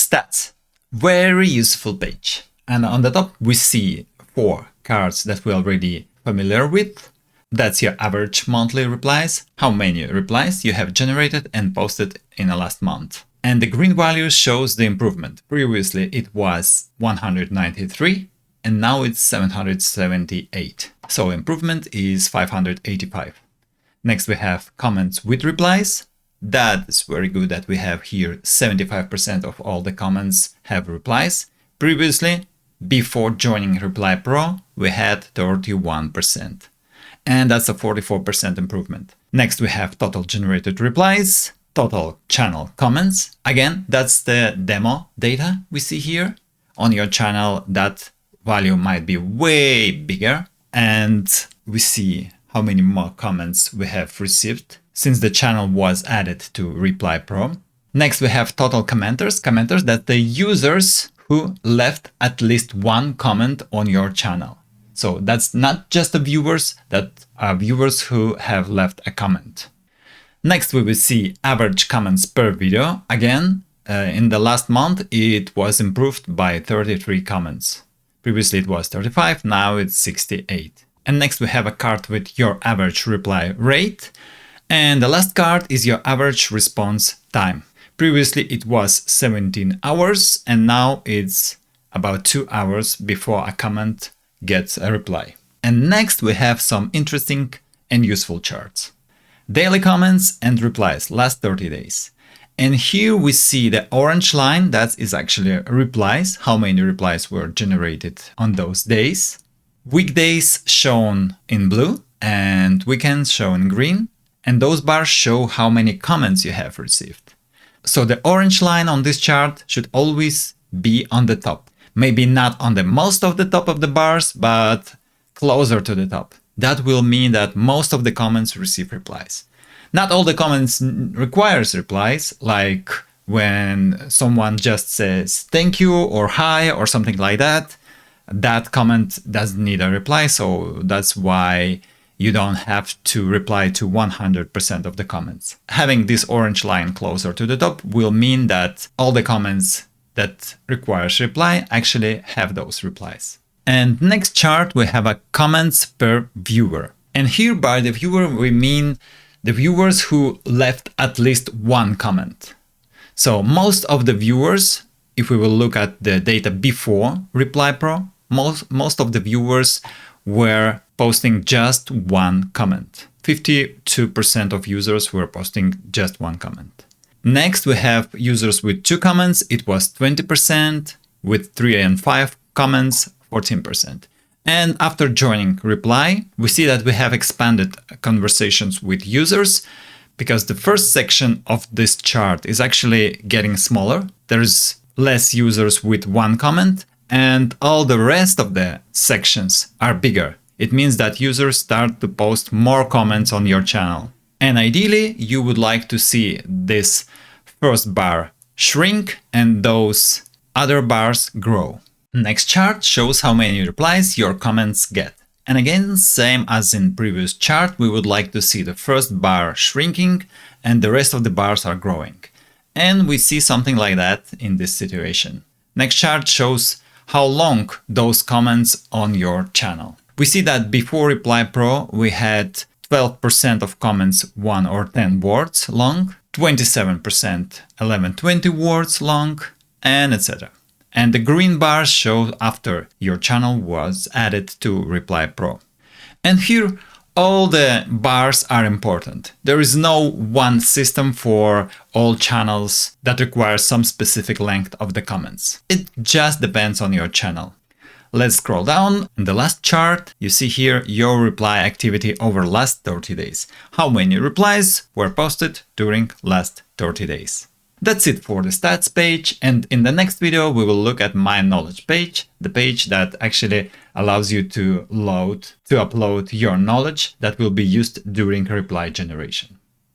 Stats, very useful page. And on the top, we see 4 cards that we're already familiar with. That's your average monthly replies, how many replies you have generated and posted in the last month. And the green value shows the improvement. Previously, it was 193 and now it's 778. So improvement is 585. Next, we have comments with replies. That is very good that we have here 75% of all the comments have replies. Previously, before joining Reply.PRO, we had 31%. And that's a 44% improvement. Next, we have total generated replies, total channel comments. Again, that's the demo data we see here. On your channel, that value might be way bigger. And we see how many more comments we have received since the channel was added to Reply.PRO. Next, we have total commenters. Commenters, that the users who left at least one comment on your channel. So that's not just the viewers, that are viewers who have left a comment. Next, we will see average comments per video. Again, in the last month, it was improved by 33 comments. Previously, it was 35, now it's 68. And next, we have a card with your average reply rate. And the last card is your average response time. Previously, it was 17 hours, and now it's about 2 hours before a comment gets a reply. And next, we have some interesting and useful charts. Daily comments and replies, last 30 days. And here we see the orange line, that is actually replies, how many replies were generated on those days. Weekdays shown in blue and weekends shown in green. And those bars show how many comments you have received. So the orange line on this chart should always be on the top. Maybe not on the most of the top of the bars, but closer to the top. That will mean that most of the comments receive replies. Not all the comments requires replies, like when someone just says thank you or hi or something like that. That comment doesn't need a reply, so that's why you don't have to reply to 100% of the comments. Having this orange line closer to the top will mean that all the comments that requires reply actually have those replies. And next chart, we have a comments per viewer. And here by the viewer, we mean the viewers who left at least one comment. So most of the viewers, if we will look at the data before Reply.PRO, most of the viewers were posting just one comment. 52% of users were posting just one comment. Next, we have users with 2 comments. It was 20%, with 3 and 5 comments, 14%. And after joining Reply, we see that we have expanded conversations with users because the first section of this chart is actually getting smaller. There's less users with 1 comment, and all the rest of the sections are bigger. It means that users start to post more comments on your channel. And ideally, you would like to see this first bar shrink and those other bars grow. Next chart shows how many replies your comments get. And again, same as in previous chart, we would like to see the first bar shrinking and the rest of the bars are growing. And we see something like that in this situation. Next chart shows how long those comments on your channel. We see that before Reply.PRO, we had 12% of comments 1 or 10 words long, 27% 11-20 words long, and etc. And the green bars show after your channel was added to Reply.PRO. And here, all the bars are important. There is no one system for all channels that requires some specific length of the comments. It just depends on your channel. Let's scroll down. In the last chart, you see here your reply activity over last 30 days. How many replies were posted during last 30 days. That's it for the stats page, and in the next video we will look at my knowledge page, the page that actually allows you to upload your knowledge that will be used during reply generation.